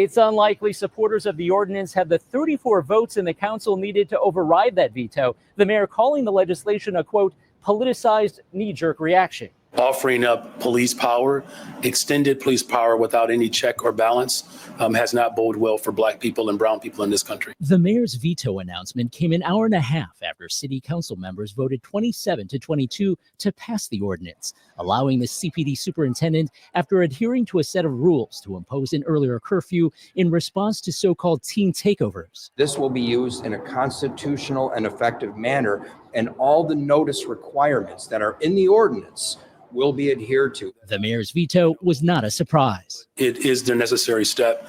It's unlikely supporters of the ordinance have the 34 votes in the council needed to override that veto. The mayor calling the legislation a, quote, politicized knee-jerk reaction. Offering up police power, extended police power without any check or balance has not boded well for Black people and brown people in this country. The mayor's veto announcement came an hour and a half after city council members voted 27-22 to pass the ordinance, allowing the CPD superintendent, after adhering to a set of rules, to impose an earlier curfew in response to so-called teen takeovers. This will be used in a constitutional and effective manner, and all the notice requirements that are in the ordinance will be adhered to. The mayor's veto was not a surprise. It is the necessary step,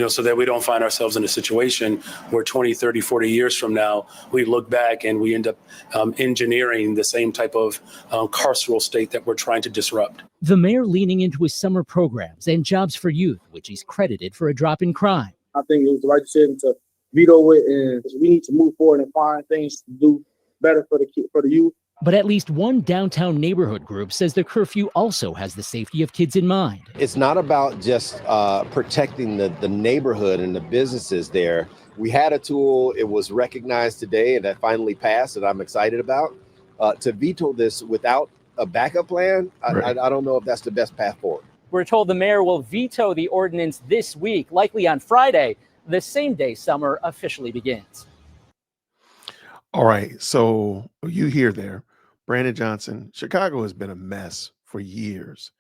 so that we don't find ourselves in a situation where 20, 30, 40 years from now, we look back and we end up engineering the same type of carceral state that we're trying to disrupt. The mayor leaning into his summer programs and jobs for youth, which he's credited for a drop in crime. I think it was the right decision to veto it, and we need to move forward and find things to do better for the youth. But at least one downtown neighborhood group says the curfew also has the safety of kids in mind. It's not about just protecting the neighborhood and the businesses there. We had a tool, it was recognized today, and that finally passed, that I'm excited about. To veto this without a backup plan, I don't know if that's the best path forward. We're told the mayor will veto the ordinance this week, likely on Friday, the same day summer officially begins. All right, so you hear there, Brandon Johnson. Chicago has been a mess for years.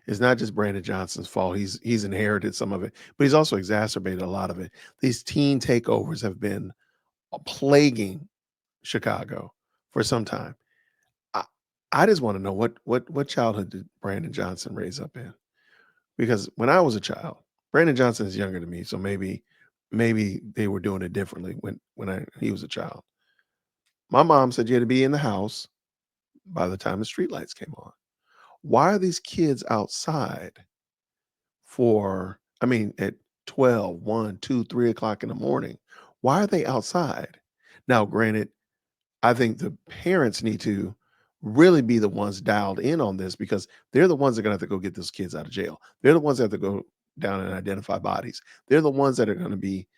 It's not just Brandon Johnson's fault. He's inherited some of it, but he's also exacerbated a lot of it. These teen takeovers have been plaguing Chicago for some time. I just want to know what childhood did Brandon Johnson raise up in? Because when I was a child, Brandon Johnson is younger than me, so maybe they were doing it differently when he was a child. My mom said you had to be in the house by the time the streetlights came on. Why are these kids outside at 12, 1, 2, 3 o'clock in the morning? Why are they outside? Now, granted, I think the parents need to really be the ones dialed in on this, because they're the ones that are going to have to go get those kids out of jail. They're the ones that have to go down and identify bodies. They're the ones that are going to be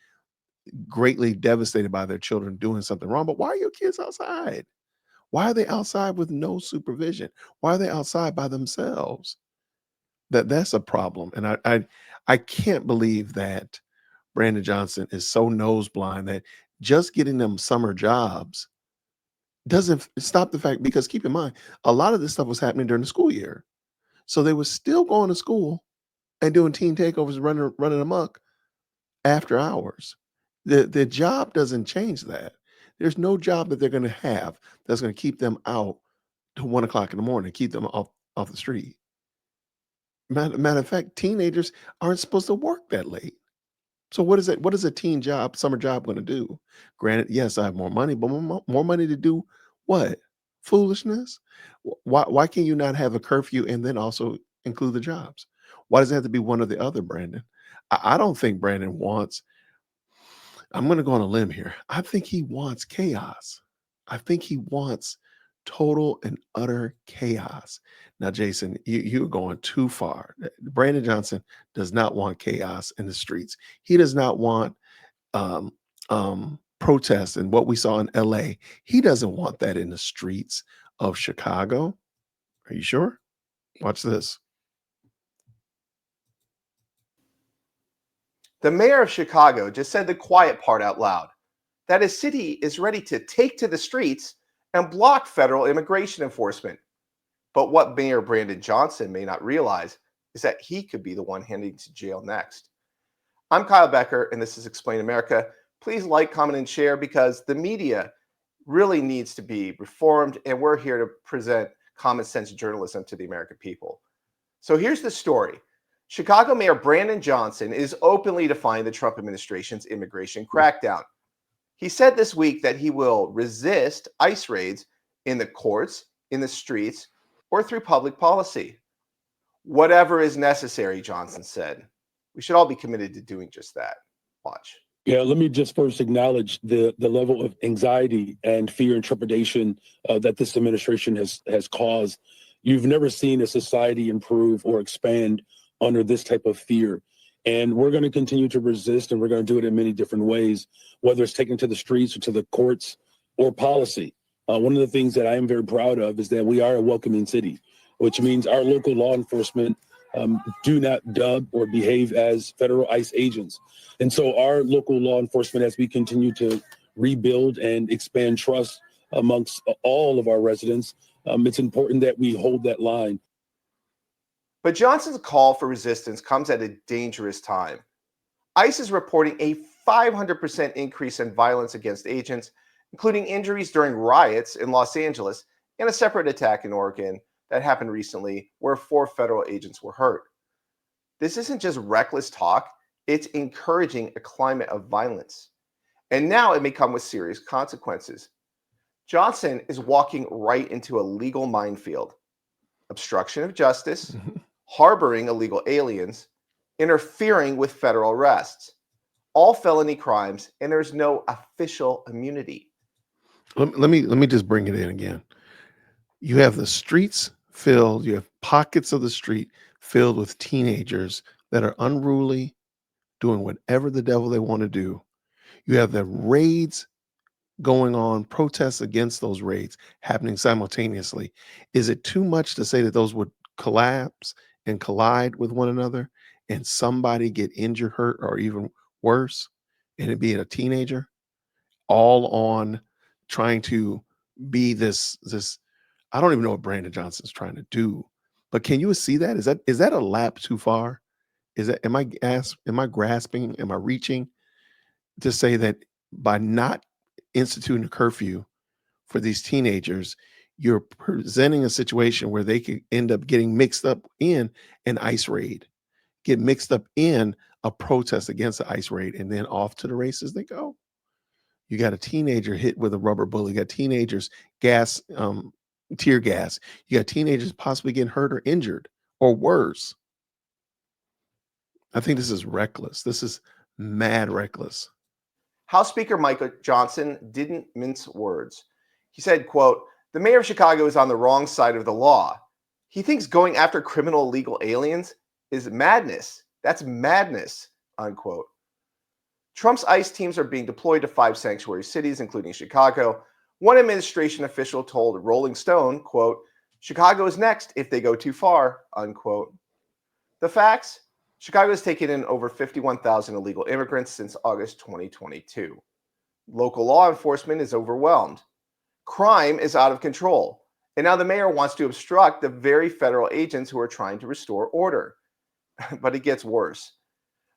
greatly devastated by their children doing something wrong. But why are your kids outside? Why are they outside with no supervision? Why are they outside by themselves? That's a problem. And I can't believe that Brandon Johnson is so nose blind that just getting them summer jobs doesn't stop the fact, because keep in mind, a lot of this stuff was happening during the school year. So they were still going to school and doing teen takeovers, running amok after hours. The job doesn't change that. There's no job that they're going to have that's going to keep them out to 1 o'clock in the morning, keep them off the street. Matter of fact, teenagers aren't supposed to work that late. So what is a teen job, summer job going to do? Granted, yes, I have more money, but more money to do what? Foolishness? Why can you not have a curfew and then also include the jobs? Why does it have to be one or the other, Brandon? I don't think Brandon wants, I'm going to go on a limb here. I think he wants chaos. I think he wants total and utter chaos. Now, Jason, you're going too far. Brandon Johnson does not want chaos in the streets. He does not want protests and what we saw in LA. He doesn't want that in the streets of Chicago. Are you sure? Watch this. The mayor of Chicago just said the quiet part out loud, that his city is ready to take to the streets and block federal immigration enforcement. But what Mayor Brandon Johnson may not realize is that he could be the one heading to jail next. I'm Kyle Becker, and this is Explain America. Please like, comment, and share, because the media really needs to be reformed, and we're here to present common sense journalism to the American people. So here's the story. Chicago Mayor Brandon Johnson is openly defying the Trump administration's immigration crackdown. He said this week that he will resist ICE raids in the courts, in the streets, or through public policy. Whatever is necessary, Johnson said. We should all be committed to doing just that. Watch. Yeah, let me just first acknowledge the level of anxiety and fear and trepidation that this administration has caused. You've never seen a society improve or expand under this type of fear. And we're going to continue to resist, and we're going to do it in many different ways, whether it's taken to the streets or to the courts or policy. One of the things that I am very proud of is that we are a welcoming city, which means our local law enforcement do not dub or behave as federal ICE agents. And so our local law enforcement, as we continue to rebuild and expand trust amongst all of our residents, it's important that we hold that line. But Johnson's call for resistance comes at a dangerous time. ICE is reporting a 500% increase in violence against agents, including injuries during riots in Los Angeles and a separate attack in Oregon that happened recently where 4 federal agents were hurt. This isn't just reckless talk, it's encouraging a climate of violence. And now it may come with serious consequences. Johnson is walking right into a legal minefield: obstruction of justice, harboring illegal aliens, interfering with federal arrests, all felony crimes, and there's no official immunity. Let me just bring it in again. You have the streets filled, you have pockets of the street filled with teenagers that are unruly, doing whatever the devil they want to do. You have the raids going on, protests against those raids happening simultaneously. Is it too much to say that those would collapse and collide with one another and somebody get injured, hurt, or even worse, and it be a teenager, all on trying to be this I don't even know what Brandon Johnson's trying to do, but can you see that? Is that a lap too far? Is that, am I grasping, am I reaching to say that by not instituting a curfew for these teenagers, you're presenting a situation where they could end up getting mixed up in an ICE raid, get mixed up in a protest against the ICE raid, and then off to the races they go? You got a teenager hit with a rubber bullet. You got teenagers tear gas. You got teenagers possibly getting hurt or injured or worse. I think this is reckless. This is mad reckless. House Speaker Michael Johnson didn't mince words. He said, quote, "The mayor of Chicago is on the wrong side of the law. He thinks going after criminal illegal aliens is madness. That's madness," unquote. Trump's ICE teams are being deployed to 5 sanctuary cities, including Chicago. One administration official told Rolling Stone, quote, "Chicago is next if they go too far," unquote. The facts: Chicago has taken in over 51,000 illegal immigrants since August 2022. Local law enforcement is overwhelmed. Crime is out of control. And now the mayor wants to obstruct the very federal agents who are trying to restore order. But it gets worse.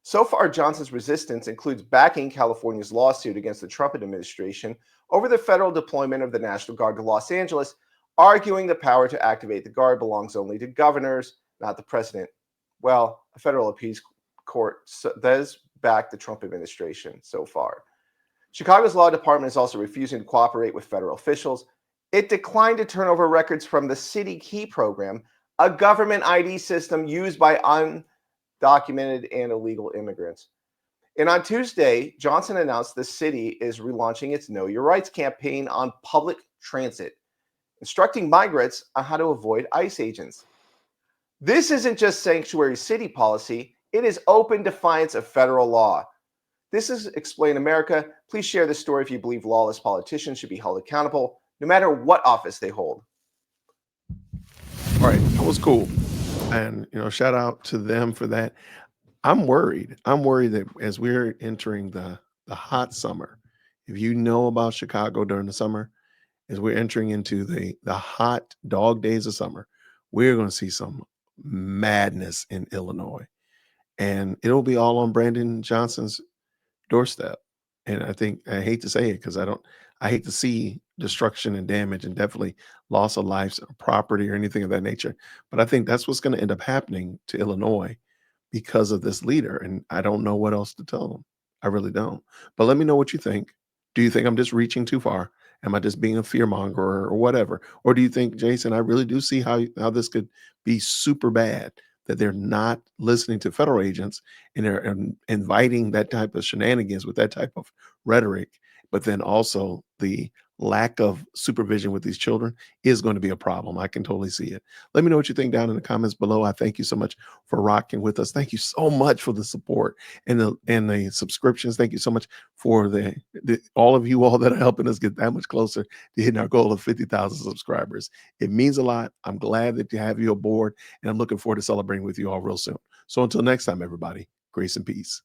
So far, Johnson's resistance includes backing California's lawsuit against the Trump administration over the federal deployment of the National Guard to Los Angeles, arguing the power to activate the Guard belongs only to governors, not the president. Well, a federal appeals court does back the Trump administration so far. Chicago's law department is also refusing to cooperate with federal officials. It declined to turn over records from the City Key program, a government ID system used by undocumented and illegal immigrants. And on Tuesday, Johnson announced the city is relaunching its Know Your Rights campaign on public transit, instructing migrants on how to avoid ICE agents. This isn't just sanctuary city policy, it is open defiance of federal law. This is Explain America. Please share this story if you believe lawless politicians should be held accountable, no matter what office they hold. All right, that was cool. And, shout out to them for that. I'm worried. I'm worried that as we're entering the hot summer, if you know about Chicago during the summer, as we're entering into the hot dog days of summer, we're going to see some madness in Illinois. And it'll be all on Brandon Johnson's doorstep. And I hate to say it because I hate to see destruction and damage and definitely loss of lives or property or anything of that nature. But I think that's what's going to end up happening to Illinois because of this leader. And I don't know what else to tell them. I really don't. But let me know what you think. Do you think I'm just reaching too far? Am I just being a fearmonger or whatever? Or do you think, Jason, I really do see how this could be super bad, that they're not listening to federal agents and they're inviting that type of shenanigans with that type of rhetoric but then also the lack of supervision with these children is going to be a problem. I can totally see it. Let me know what you think down in the comments below. I thank you so much for rocking with us. Thank you so much for the support and the subscriptions. Thank you so much for all of you all that are helping us get that much closer to hitting our goal of 50,000 subscribers. It means a lot. I'm glad that you have you aboard, and I'm looking forward to celebrating with you all real soon. So until next time, everybody, grace and peace.